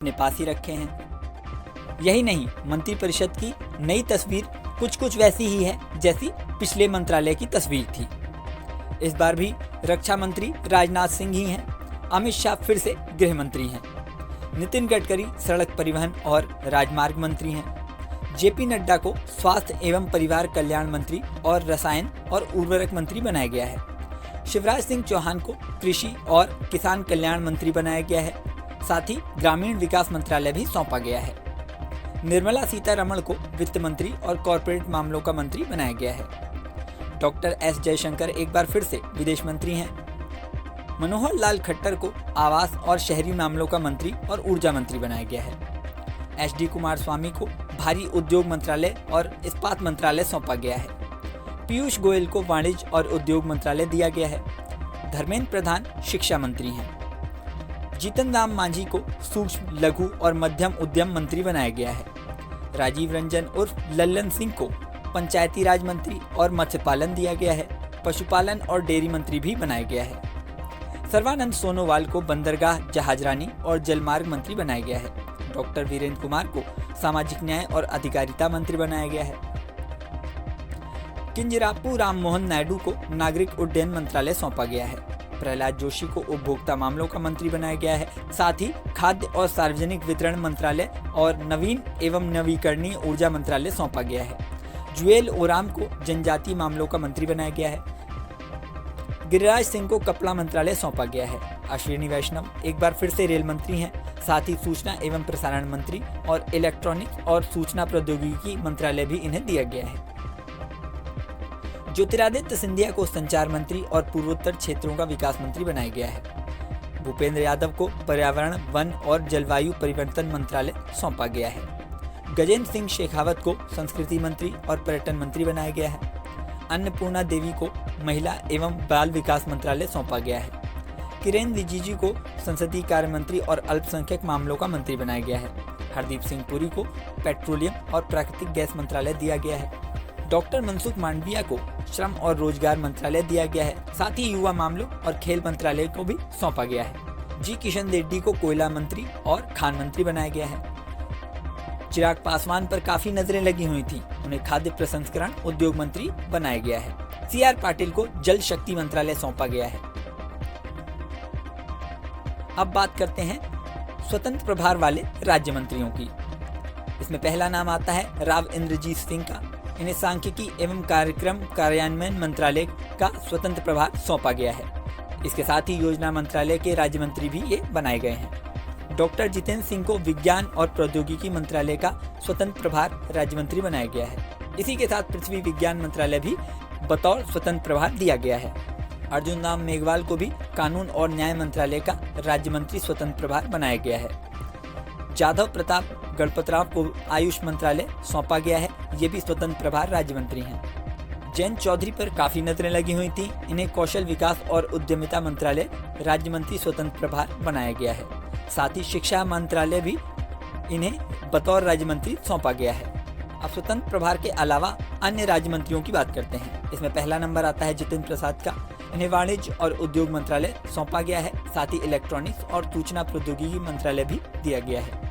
अपने पास ही रखे हैं। यही नहीं, मंत्रिपरिषद की नई तस्वीर कुछ वैसी ही है जैसी पिछले मंत्रालय की तस्वीर थी। इस बार भी रक्षा मंत्री राजनाथ सिंह ही हैं, अमित शाह फिर से गृह मंत्री हैं, नितिन गडकरी सड़क परिवहन और राजमार्ग मंत्री हैं, जेपी नड्डा को स्वास्थ्य एवं परिवार कल्याण मंत्री और रसायन और उर्वरक मंत्री बनाया गया है। शिवराज सिंह चौहान को कृषि और किसान कल्याण मंत्री बनाया गया है। साथ ही ग्रामीण विकास मंत्रालय भी सौंपा गया है। निर्मला सीतारमण को वित्त मंत्री और कॉरपोरेट मामलों का मंत्री बनाया गया है। डॉक्टर एस जयशंकर एक बार फिर से विदेश मंत्री हैं। मनोहर लाल खट्टर को आवास और शहरी मामलों का मंत्री और ऊर्जा मंत्री बनाया गया है। एच.डी. कुमारस्वामी को भारी उद्योग मंत्रालय और इस्पात मंत्रालय सौंपा गया है। पीयूष गोयल को वाणिज्य और उद्योग मंत्रालय दिया गया है। धर्मेंद्र प्रधान शिक्षा मंत्री हैं। जीतन राम मांझी को सूक्ष्म, लघु और मध्यम उद्यम मंत्री बनाया गया है। राजीव रंजन उर्फ लल्लन सिंह को पंचायती राज मंत्री और मत्स्य पालन दिया गया है। पशुपालन और डेयरी मंत्री भी बनाया गया है। सर्बानंद सोनोवाल को बंदरगाह, जहाजरानी और जलमार्ग मंत्री बनाया गया है। डॉक्टर वीरेंद्र कुमार को सामाजिक न्याय और अधिकारिता मंत्री बनाया गया है। किंजरापू राम मोहन नायडू को नागरिक उड्डयन मंत्रालय सौंपा गया है। प्रहलाद जोशी को उपभोक्ता मामलों का मंत्री बनाया गया है। साथ ही खाद्य और सार्वजनिक वितरण मंत्रालय और नवीन एवं नवीकरणीय ऊर्जा मंत्रालय सौंपा गया है। जुएल ओराम को जनजातीय मामलों का मंत्री बनाया गया है। गिरिराज सिंह को कपड़ा मंत्रालय सौंपा गया है। अश्विनी वैष्णव एक बार फिर से रेल मंत्री हैं। साथ ही सूचना एवं प्रसारण मंत्री और इलेक्ट्रॉनिक्स और सूचना प्रौद्योगिकी मंत्रालय भी इन्हें दिया गया है। ज्योतिरादित्य सिंधिया को संचार मंत्री और पूर्वोत्तर क्षेत्रों का विकास मंत्री बनाया गया है। भूपेंद्र यादव को पर्यावरण, वन और जलवायु परिवर्तन मंत्रालय सौंपा गया है। गजेंद्र सिंह शेखावत को संस्कृति मंत्री और पर्यटन मंत्री बनाया गया है। अन्नपूर्णा देवी को महिला एवं बाल विकास मंत्रालय सौंपा गया है। किरेन रिजिजू को संसदीय कार्य मंत्री और अल्पसंख्यक मामलों का मंत्री बनाया गया है। हरदीप सिंह पुरी को पेट्रोलियम और प्राकृतिक गैस मंत्रालय दिया गया है। डॉक्टर मनसुख मांडविया को श्रम और रोजगार मंत्रालय दिया गया है। साथ ही युवा मामलों और खेल मंत्रालय को भी सौंपा गया है। जी किशन रेड्डी को कोयला मंत्री और खान मंत्री बनाया गया है। चिराग पासवान पर काफी नजरें लगी हुई थी, उन्हें खाद्य प्रसंस्करण उद्योग मंत्री बनाया गया है। सी.आर. पाटिल को जल शक्ति मंत्रालय सौंपा गया है। अब बात करते हैं स्वतंत्र प्रभार वाले राज्य मंत्रियों की। इसमें पहला नाम आता है राव इंद्रजीत सिंह का। इन्हें सांख्यिकी एवं कार्यक्रम कार्यान्वयन मंत्रालय का स्वतंत्र प्रभार सौंपा गया है। इसके साथ ही योजना मंत्रालय के राज्य मंत्री भी ये बनाए गए हैं। डॉक्टर जितेंद्र सिंह को विज्ञान और प्रौद्योगिकी मंत्रालय का स्वतंत्र प्रभार राज्य मंत्री बनाया गया है। इसी के साथ पृथ्वी विज्ञान मंत्रालय भी बतौर स्वतंत्र प्रभार दिया गया है। अर्जुन राम मेघवाल को भी कानून और न्याय मंत्रालय का राज्य मंत्री स्वतंत्र प्रभार बनाया गया है। जाधव प्रताप गणपतराव को आयुष मंत्रालय सौंपा गया है। ये भी स्वतंत्र प्रभार राज्य मंत्री हैं। जयंत चौधरी पर काफी नजरें लगी हुई थी, इन्हें कौशल विकास और उद्यमिता मंत्रालय राज्य मंत्री स्वतंत्र प्रभार बनाया गया है। साथ ही शिक्षा मंत्रालय भी इन्हें बतौर राज्य मंत्री सौंपा गया है। अब स्वतंत्र प्रभार के अलावा अन्य राज्य मंत्रियों की बात करते हैं। इसमें पहला नंबर आता है जितेंद्र प्रसाद का। इन्हें वाणिज्य और उद्योग मंत्रालय सौंपा गया है। साथ ही इलेक्ट्रॉनिक्स और सूचना प्रौद्योगिकी मंत्रालय भी दिया गया है।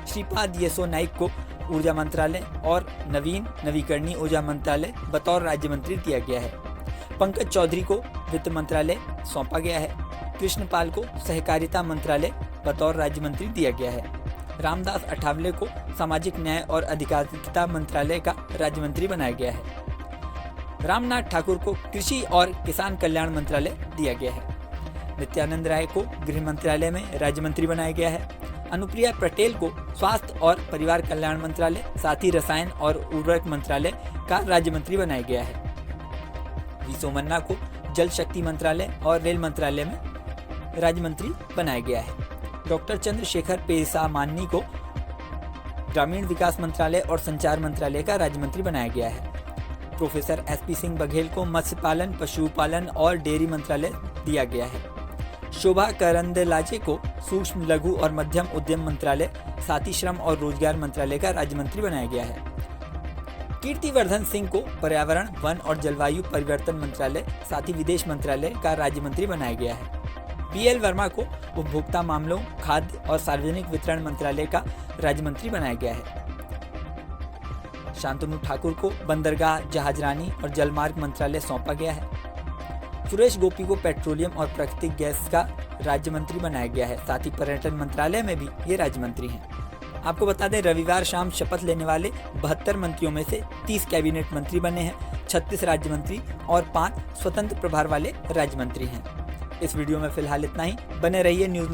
श्रीपाद येसो नाइक को ऊर्जा मंत्रालय और नवीन नवीकरणीय ऊर्जा मंत्रालय बतौर राज्य मंत्री दिया गया है। पंकज चौधरी को वित्त मंत्रालय सौंपा गया है। कृष्णपाल को सहकारिता मंत्रालय बतौर राज्य मंत्री दिया गया है। रामदास अठावले को सामाजिक न्याय और अधिकारिता मंत्रालय का राज्य मंत्री बनाया गया है। रामनाथ ठाकुर को कृषि और किसान कल्याण मंत्रालय दिया गया है। नित्यानंद राय को गृह मंत्रालय में राज्य मंत्री बनाया गया है। अनुप्रिया पटेल को स्वास्थ्य और परिवार कल्याण मंत्रालय, साथ ही रसायन और उर्वरक मंत्रालय का राज्य मंत्री बनाया गया है। वी सोमन्ना को जल शक्ति मंत्रालय और रेल मंत्रालय में राज्य मंत्री बनाया गया है। डॉक्टर चंद्रशेखर पेसामानी को ग्रामीण विकास मंत्रालय और संचार मंत्रालय का राज्य मंत्री बनाया गया है। Professor SP. सिंह बघेल को मत्स्य पालन, पशुपालन और डेयरी मंत्रालय दिया गया है। शोभा करंदलाजे को सूक्ष्म, लघु और मध्यम उद्यम मंत्रालय, साथ ही श्रम और रोजगार मंत्रालय का राज्य मंत्री बनाया गया है। कीर्तिवर्धन सिंह को पर्यावरण, वन और जलवायु परिवर्तन मंत्रालय, साथ ही विदेश मंत्रालय का राज्य मंत्री बनाया गया है। BL वर्मा को उपभोक्ता मामलों, खाद्य और सार्वजनिक वितरण मंत्रालय का राज्य मंत्री बनाया गया है। शांतनु ठाकुर को बंदरगाह, जहाजरानी और जलमार्ग मंत्रालय सौंपा गया है। सुरेश गोपी को पेट्रोलियम और प्राकृतिक गैस का राज्य मंत्री बनाया गया है। साथ ही पर्यटन मंत्रालय में भी ये राज्य मंत्री हैं। आपको बता दें, रविवार शाम शपथ लेने वाले 72 मंत्रियों में से 30 कैबिनेट मंत्री बने हैं, 36 राज्य मंत्री और 5 स्वतंत्र प्रभार वाले राज्य मंत्री हैं। इस वीडियो में फिलहाल इतना ही। बने रहिए न्यूज़